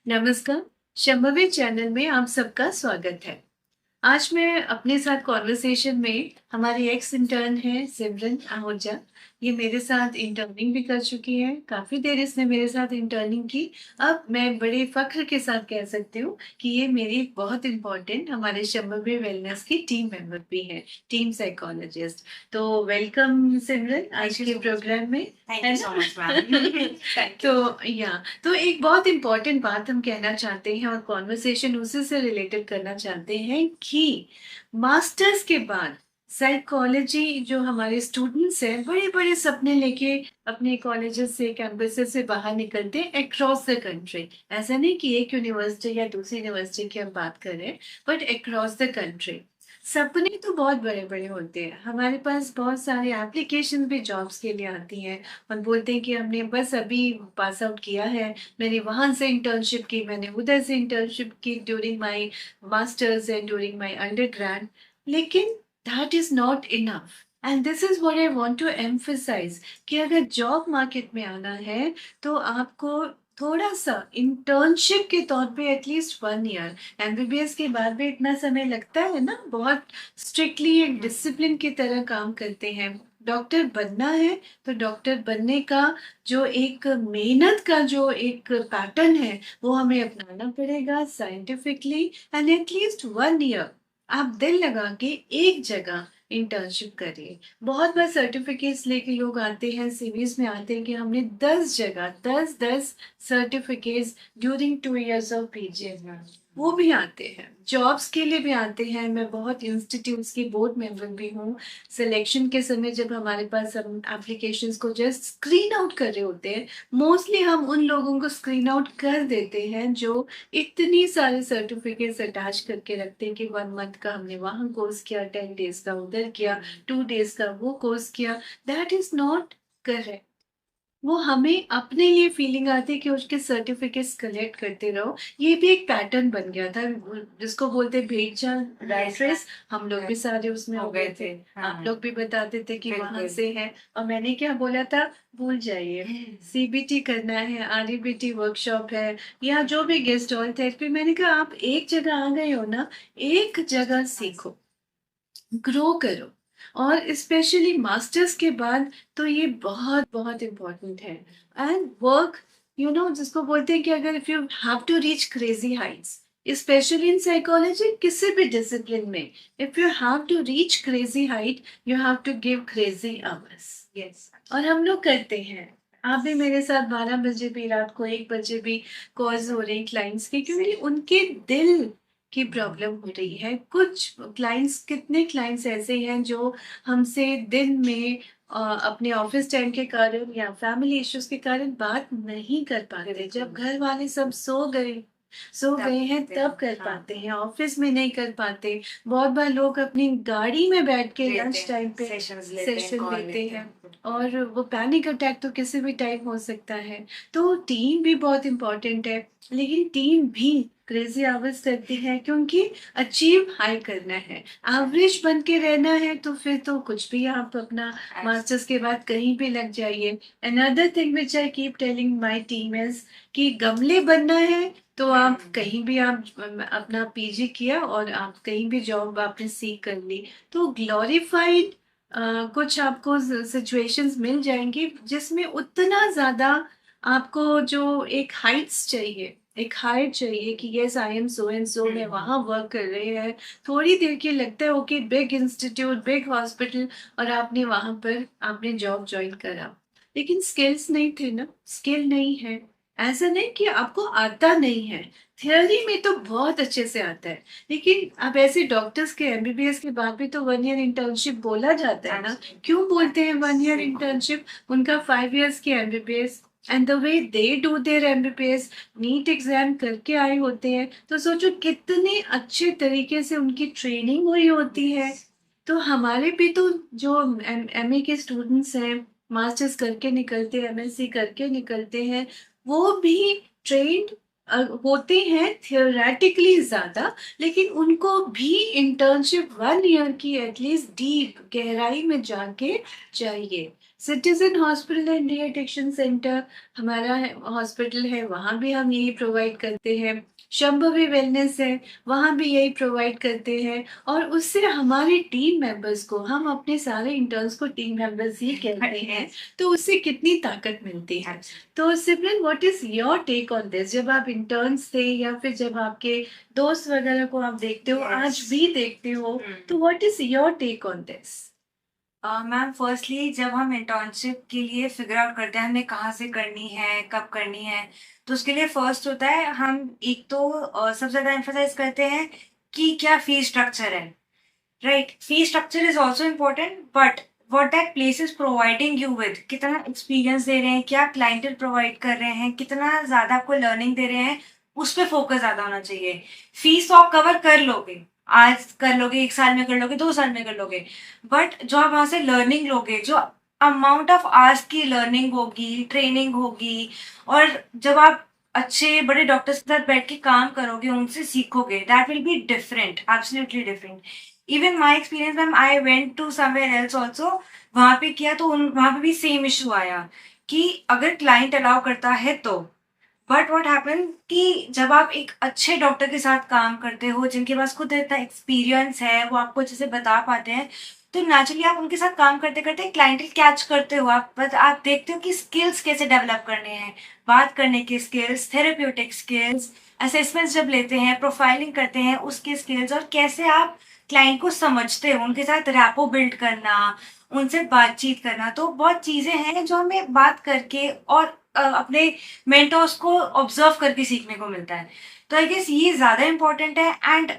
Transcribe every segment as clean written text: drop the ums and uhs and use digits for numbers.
नमस्कार, शंभवी चैनल में आप सबका स्वागत है। आज मैं अपने साथ कॉन्वर्सेशन में हमारी एक्स इंटर्न है सिमरन आहूजा। ये मेरे साथ इंटर्निंग भी कर चुकी है, काफ़ी देर इसने मेरे साथ इंटर्निंग की। अब मैं बड़े फ़ख्र के साथ कह सकती हूँ कि ये मेरी बहुत इम्पोर्टेंट हमारे शंभवी वेलनेस की टीम मेंबर भी है, टीम साइकोलॉजिस्ट। तो वेलकम सिमरन आज के प्रोग्राम में, Thank है you ना? so much, ma'am. Thank you. तो एक बहुत इम्पोर्टेंट बात हम कहना चाहते हैं और कॉन्वर्सेशन उसी से रिलेटेड करना चाहते हैं कि मास्टर्स के बाद साइकोलॉजी जो हमारे स्टूडेंट्स हैं बड़े बड़े सपने लेके अपने कॉलेजेस से कैंपसेस से बाहर निकलते हैं अक्रॉस द कंट्री। ऐसा नहीं कि एक यूनिवर्सिटी या दूसरी यूनिवर्सिटी की हम बात करें, बट अक्रॉस द कंट्री सपने तो बहुत बड़े बड़े होते हैं। हमारे पास बहुत सारे एप्लीकेशन भी जॉब्स के लिए आती हैं और बोलते हैं कि हमने बस अभी पास आउट किया है, मैंने वहाँ से इंटर्नशिप की, मैंने उधर से इंटर्नशिप की during my masters and during my undergrad. लेकिन that is not enough and this is what I want to emphasise कि अगर जॉब मार्केट में आना है तो आपको थोड़ा सा इंटर्नशिप के तौर पे एटलीस्ट 1 ईयर, एमबीबीएस के बाद भी इतना समय लगता है ना, बहुत स्ट्रिक्टली एक डिसिप्लिन की तरह काम करते हैं। डॉक्टर बनना है तो डॉक्टर बनने का जो एक मेहनत का जो एक पैटर्न है वो हमें अपनाना पड़ेगा साइंटिफिकली एंड एटलीस्ट 1 ईयर आप दिल लगा के एक जगह इंटर्नशिप करिए। बहुत बार सर्टिफिकेट्स लेके लोग आते हैं, सीवीज में आते हैं कि हमने 10 जगह 10 certificates during 2 years of PG, वो भी आते हैं, जॉब्स के लिए भी आते हैं। मैं बहुत इंस्टीट्यूट्स की बोर्ड मेंबर भी हूँ। सिलेक्शन के समय जब हमारे पास हम एप्लीकेशंस को जस्ट स्क्रीन आउट कर रहे होते हैं, मोस्टली हम उन लोगों को स्क्रीन आउट कर देते हैं जो इतनी सारे सर्टिफिकेट्स अटैच करके रखते हैं कि 1 मंथ का हमने वहाँ कोर्स किया, 10 डेज का उधर किया, 2 डेज का वो कोर्स किया। That is not correct. वो हमें अपने लिए फीलिंग आती है कि उसके सर्टिफिकेट्स कलेक्ट करते रहो। ये भी एक पैटर्न बन गया था जिसको बोलते हैं भेड़ चाल रैट रेस। हम लोग भी सारे उसमें हो गए थे। आप लोग भी बताते थे कि वहां बिल्कुल। से है और मैंने क्या बोला था, भूल जाइए। सीबीटी करना है, आरईबीटी वर्कशॉप है या जो भी गेस्ट हॉल थेरेपी, मैंने कहा आप एक जगह आ गए हो ना, एक जगह सीखो, ग्रो करो। और स्पेशली मास्टर्स के बाद तो ये बहुत बहुत इम्पोर्टेंट है। एंड वर्क, जिसको बोलते हैं कि अगर if you have to reach crazy heights, specially in psychology किसी भी डिसिप्लिन में, if you have to reach crazy height you have to give crazy hours. Yes. और हम लोग करते हैं। आप भी मेरे साथ 12 बजे भी, रात को 1 बजे भी कॉल्स हो रही क्लाइंट्स की, क्योंकि उनके दिल की प्रॉब्लम हो रही है। कुछ क्लाइंट्स, कितने क्लाइंट्स ऐसे हैं जो हमसे दिन में अपने ऑफिस टाइम के कारण या फैमिली इश्यूज के कारण बात नहीं कर पाते, जब घर वाले सब सो तब गए हैं करते तब हैं, कर हाँ। पाते हैं, ऑफिस में नहीं कर पाते। बहुत बार लोग अपनी गाड़ी में बैठ के लेते लंच हैं, टाइम पे सेशंस लेते हैं, सेशन कॉल लेते लेते हैं हैं। और वो पैनिक अटैक तो किसी भी टाइम हो सकता है। तो टीम भी बहुत इंपॉर्टेंट है, लेकिन टीम भी क्रेजी आवर्स करती है क्योंकि अचीव हाई करना है, एवरेज बन के रहना है। तो फिर तो कुछ भी आप अपना मास्टर्स के बाद कहीं भी लग जाइए। Another thing which I keep telling my team is कि गमले बनना है तो आप कहीं भी आप अपना पीजी किया और आप कहीं भी जॉब आपने सीख कर ली तो ग्लोरीफाइड कुछ आपको सिचुएशंस मिल जाएंगी जिसमें उतना ज्यादा आपको जो एक हाइट्स चाहिए, एक हाइट चाहिए कि yes I am so and so, मैं वहां वर्क कर रही है। थोड़ी देर के लगता है okay, big institute, big hospital, और आपने वहां पर आपने जॉब ज्वाइन करा, लेकिन स्किल्स नहीं थे ना, स्किल नहीं है। ऐसा नहीं कि आपको आता नहीं है, थियोरी में तो बहुत अच्छे से आता है, लेकिन अब ऐसे डॉक्टर्स के एमबीबीएस के बाद भी तो 1 ईयर इंटर्नशिप बोला जाता है ना। क्यों बोलते हैं 1 ईयर इंटर्नशिप? उनका 5 इयर्स की MBBS and the way they do their MBBS, NEET exam करके आए होते हैं, तो सोचो कितने अच्छे तरीके से उनकी ट्रेनिंग हुई होती है। तो हमारे भी तो जो एमए के स्टूडेंट्स हैं, मास्टर्स करके निकलते हैं, एमएससी करके निकलते हैं, वो भी ट्रेंड होते हैं थियोरेटिकली ज्यादा, लेकिन उनको भी इंटर्नशिप 1 ईयर की एटलीस्ट डीप गहराई में जाके चाहिए। Citizen hospital and de addiction centre हमारा हॉस्पिटल है, वहाँ भी हम यही प्रोवाइड करते हैं। शंभवी वेलनेस है, वहाँ भी यही प्रोवाइड करते हैं। और उससे हमारे टीम मेंबर्स को, हम अपने सारे इंटर्न्स को टीम मेंबर्स ही कहते हैं, तो उससे कितनी ताकत मिलती है। तो Simran, what is your take on this? जब आप इंटर्न्स थे या फिर जब आपके दोस्त वगैरह को आप देखते हो, आज भी देखते हो, तो what is your take on this? Ma'am, firstly जब हम इंटर्नशिप के लिए फिगर आउट करते हैं हमें कहाँ से करनी है, कब करनी है, तो उसके लिए फर्स्ट होता है हम एक तो सबसे ज़्यादा एम्फोसाइज करते हैं कि क्या फी स्ट्रक्चर है। Right, fee structure is also important, but what that place is providing you with, कितना एक्सपीरियंस दे रहे हैं, क्या क्लाइंटल प्रोवाइड कर रहे हैं, कितना ज़्यादा आपको लर्निंग दे रहे हैं, उस पर फोकस ज़्यादा होना चाहिए। फीस तो आप कवर कर लोगे, आज कर लोगे, 1 साल में कर लोगे, 2 साल में कर लोगे, बट जो आप वहां से लर्निंग लोगे, जो अमाउंट ऑफ आवर्स की लर्निंग होगी, ट्रेनिंग होगी, और जब आप अच्छे बड़े डॉक्टर्स के साथ बैठ के काम करोगे, उनसे सीखोगे, that will be different, absolutely different. Even my experience ma'am, I went to somewhere else also, वहां पे किया तो वहां पे भी सेम इशू आया कि अगर क्लाइंट अलाउ करता है तो, बट व्हाट हैपन कि जब आप एक अच्छे डॉक्टर के साथ काम करते हो, जिनके पास खुद इतना एक्सपीरियंस है, वो आपको अच्छे से बता पाते हैं, तो नेचुरली आप उनके साथ काम करते करते क्लाइंटल कैच करते हो, आप बस आप देखते हो कि स्किल्स कैसे डेवलप करने हैं, बात करने के स्किल्स, थेरेप्यूटिक स्किल्स, असेसमेंट्स जब लेते हैं, प्रोफाइलिंग करते हैं, उसके स्किल्स, और कैसे आप क्लाइंट को समझते हो, उनके साथ रैपो बिल्ड करना, उनसे बातचीत करना, तो बहुत चीजें हैं जो हमें बात करके और अपने मेंटोर्स को ऑब्जर्व करके सीखने को मिलता है। तो आई गेस ये ज्यादा इंपॉर्टेंट है। एंड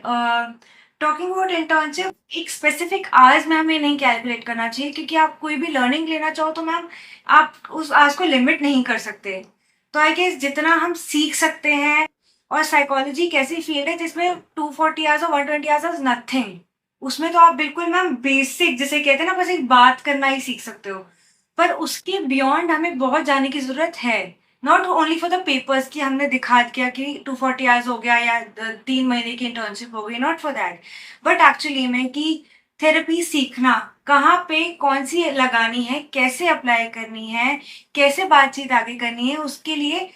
टॉकिंग अबाउट इंटर्नशिप, एक स्पेसिफिक आवर्स में हमें नहीं कैलकुलेट करना चाहिए, क्योंकि आप कोई भी लर्निंग लेना चाहो तो मैम आप उस आवर्स को लिमिट नहीं कर सकते। तो आई गेस जितना हम सीख सकते हैं, और साइकोलॉजी एक ऐसी फील्ड है जिसमें 240 आवर्स और 120 आवर्स इज नथिंग, उसमें तो आप बिल्कुल मैम बेसिक जिसे कहते हैं ना, बस एक बात करना ही सीख सकते हो, पर उसके बियॉन्ड हमें बहुत जाने की जरूरत है। Not only for the papers कि हमने दिखा दिया कि 240 आवर्स हो गया या 3 महीने की इंटर्नशिप हो गई, not for that, but actually में कि थेरेपी सीखना कहाँ पे कौन सी लगानी है, कैसे अप्लाई करनी है, कैसे बातचीत आगे करनी है, उसके लिए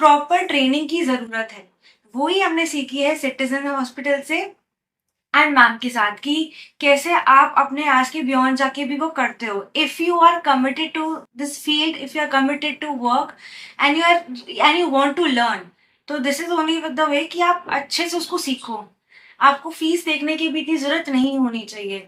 प्रॉपर ट्रेनिंग की जरूरत है। वो ही हमने सीखी है सिटीजन हॉस्पिटल से एंड मैम के साथ, कि कैसे आप अपने आज के बियॉन्ड जाके भी वो करते हो। If you are committed to this field, if you are committed to work and you want to learn, तो this is only the way कि आप अच्छे से उसको सीखो। आपको फीस देखने की भी इतनी जरूरत नहीं होनी चाहिए।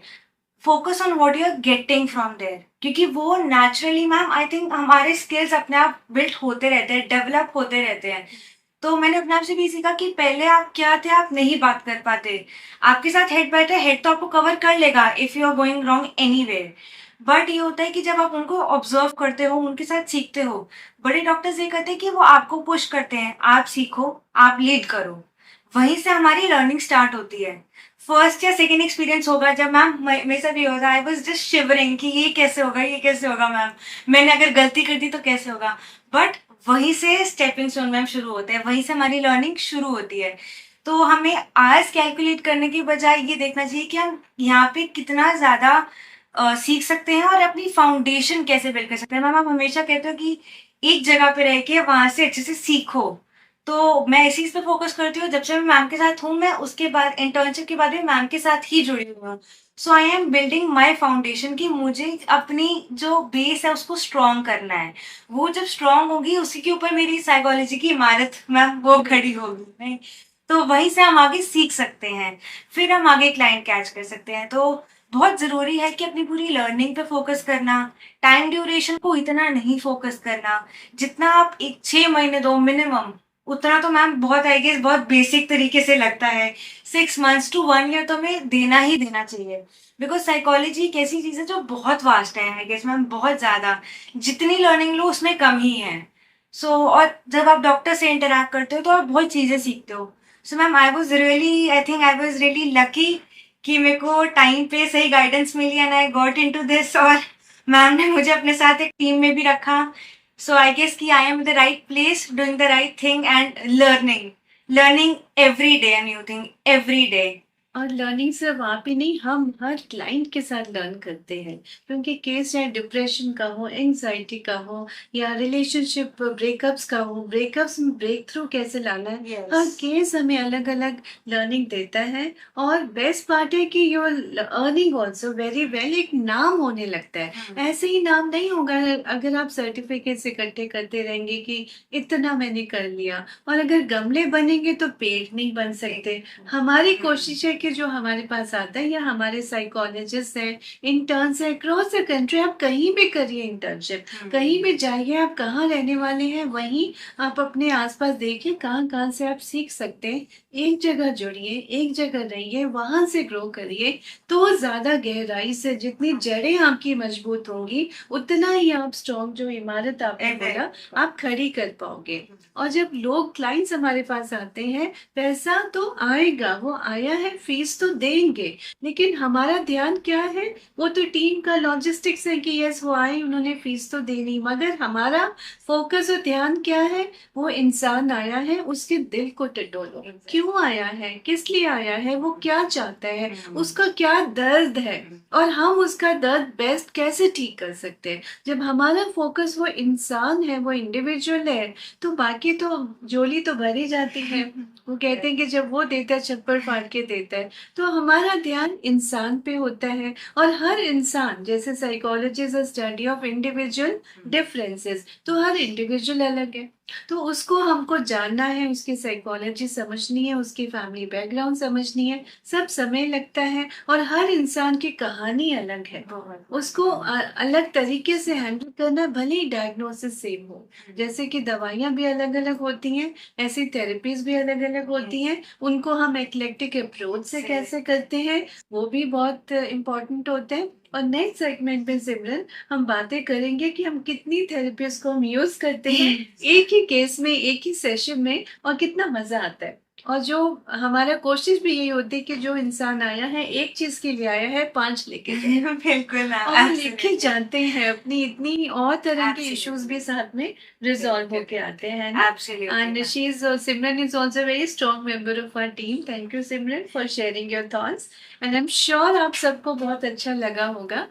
Focus on what you are getting from there, क्योंकि वो नेचुरली मैम आई थिंक हमारे स्किल्स अपने आप बिल्ड होते रहते हैं, डेवलप होते रहते हैं। तो मैंने अपने आप से भी सीखा कि पहले आप क्या थे, आप नहीं बात कर पाते, आपके साथ हेड बैठे, हेड तो आपको कवर कर लेगा if you are going wrong anywhere, but ये होता है कि जब आप उनको ऑब्जर्व करते हो, उनके साथ सीखते हो, बड़े डॉक्टर्स ये कहते हैं कि वो आपको पुश करते हैं, आप सीखो, आप लीड करो, वहीं से हमारी लर्निंग स्टार्ट होती है। फर्स्ट या सेकेंड एक्सपीरियंस होगा जब मैम मेरे साथ ये होगा, आई वॉज जस्ट शिवरिंग कि ये कैसे होगा, ये कैसे होगा मैम, मैंने अगर गलती कर दी तो कैसे होगा, बट वहीं से स्टेपिंग स्टोन मैम शुरू होते हैं, वहीं से हमारी लर्निंग शुरू होती है। तो हमें आज कैलकुलेट करने के बजाय ये देखना चाहिए कि हम यहाँ पे कितना ज्यादा सीख सकते हैं और अपनी फाउंडेशन कैसे बिल्ड कर सकते हैं। मैम आप हमेशा कहते हो कि एक जगह पे रह के वहां से अच्छे से सीखो, तो मैं इसी चीज पे फोकस करती हूँ। जब से मैं मैम के साथ हूँ, मैं उसके बाद इंटर्नशिप के बाद भी मैम के साथ ही जुड़ी हुई हूँ। So I am building my foundation, कि मुझे अपनी जो बेस है उसको स्ट्रॉन्ग करना है। वो जब स्ट्रॉन्ग होगी, उसी के ऊपर मेरी साइकोलॉजी की इमारत मैम वो खड़ी होगी, नहीं तो वहीं से हम आगे सीख सकते हैं, फिर हम आगे क्लाइंट कैच कर सकते हैं। तो बहुत जरूरी है कि अपनी पूरी लर्निंग पे फोकस करना, टाइम ड्यूरेशन को इतना नहीं फोकस करना, जितना आप एक 6 महीने दो मिनिमम, उतना तो मैम बहुत आई गेस बहुत बेसिक तरीके से लगता है। 6 मंथ्स टू 1 ईयर तो हमें देना ही देना चाहिए, बिकॉज साइकोलॉजी एक ऐसी चीज है जो बहुत वास्ट है आई गेस मैम, बहुत ज्यादा, जितनी लर्निंग लो उसमें कम ही है। और जब आप डॉक्टर से इंटरेक्ट करते हो तो आप बहुत चीजें सीखते हो। So ma'am I think I was really lucky कि मेरे को टाइम पे सही गाइडेंस मिली and I got into this, और मैम ने मुझे अपने साथ एक टीम में भी रखा। So I guess कि I am in the right place, doing the right thing and learning every day a new thing every day. और लर्निंग सिर्फ आप ही नहीं, हम हर क्लाइंट के साथ लर्न करते हैं, क्योंकि केस चाहे डिप्रेशन का हो, एंजाइटी का हो, या रिलेशनशिप ब्रेकअप्स का हो, ब्रेकअप्स में ब्रेक थ्रू कैसे लाना है, हर यस। केस हमें अलग अलग लर्निंग देता है। और बेस्ट पार्ट है कि your earning also very well, एक नाम होने लगता है। ऐसे ही नाम नहीं होगा अगर आप सर्टिफिकेट्स इकट्ठे करते रहेंगे कि इतना मैंने कर लिया, और अगर गमले बनेंगे तो पेड़ नहीं बन सकते। हमारी कोशिश है कि जो हमारे पास आता है, या हमारे साइकोलॉजिस्ट हैं, इंटर्न्स हैं, अक्रॉस द कंट्री, आप कहीं भी करिए इंटर्नशिप, कहीं भी जाइए, आप कहाँ रहने वाले हैं वहीं आप अपने आसपास देखिए कहाँ कहाँ से आप सीख सकते हैं। एक जगह जुड़िए, एक जगह रहिए, वहां से ग्रो करिए, तो ज्यादा गहराई से जितनी जड़ें आपकी मजबूत होंगी, उतना ही आप स्ट्रॉन्ग, जो इमारत आपने बोला, आप खड़ी कर पाओगे। और जब लोग क्लाइंट्स हमारे पास आते हैं, पैसा तो आएगा, वो आया है, फीस तो देंगे, लेकिन हमारा ध्यान क्या है? वो तो टीम का लॉजिस्टिक्स है कि यस वो आए, उन्होंने फीस तो देनी, मगर हमारा फोकस और ध्यान क्या है? वो इंसान आया है, उसके दिल को टटोलो, क्यों आया है, किस लिए आया है, वो क्या चाहता है, उसका क्या दर्द है, और हम उसका दर्द बेस्ट कैसे ठीक कर सकते हैं। जब हमारा फोकस वो इंसान है, वो इंडिविजुअल है, तो बाकी तो झोली तो भरी जाती है। वो कहते हैं कि जब वो देता है छप्पर फाड़ के देता है, तो हमारा ध्यान इंसान पे होता है। और हर इंसान, जैसे psychology is a study of individual differences, तो हर इंडिविजुअल अलग है, तो उसको हमको जानना है, उसकी साइकोलॉजी समझनी है, उसकी फैमिली बैकग्राउंड समझनी है, सब समय लगता है। और हर इंसान की कहानी अलग है, उसको अलग तरीके से हैंडल करना, भले ही डायग्नोसिस सेम हो। जैसे कि दवाइयाँ भी अलग अलग होती हैं, ऐसी थेरेपीज भी अलग अलग होती हैं, उनको हम एक्लेक्टिक अप्रोच से कैसे करते हैं, वो भी बहुत इम्पोर्टेंट होता है। और नेक्स्ट सेगमेंट में सिमरन, हम बातें करेंगे कि हम कितनी थेरेपीज को हम यूज करते हैं एक ही केस में, एक ही सेशन में, और कितना मजा आता है। और जो हमारा कोशिश भी यही होती है कि जो इंसान आया है, एक चीज के लिए आया है, 5 लेके जाए। बिल्कुल मैम, और वो लिखे जाते हैं, अपनी इतनी और तरह के इश्यूज भी साथ में रिजॉल्व होके आते हैं ना। And she is, Simran is also very strong member of our team. Thank you Simran for sharing your thoughts, and I am sure आप सबको बहुत अच्छा लगा होगा।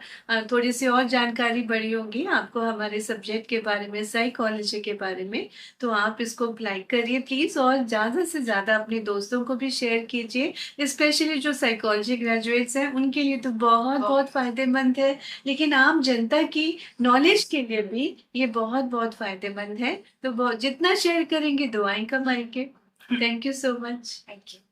थोड़ी सी और जानकारी बढ़ी होगी आपको हमारे सब्जेक्ट के बारे में, साइकोलॉजी के बारे में, तो आप इसको लाइक करिए प्लीज, और ज्यादा से ज्यादा अपने दोस्तों को भी शेयर कीजिए। स्पेशली जो साइकोलॉजी ग्रेजुएट्स हैं, उनके लिए तो बहुत बहुत फायदेमंद है, लेकिन आम जनता की नॉलेज के लिए भी ये बहुत बहुत फायदेमंद है। तो जितना शेयर करेंगे दुआएं कमाएंगे। Thank you so much. Thank you.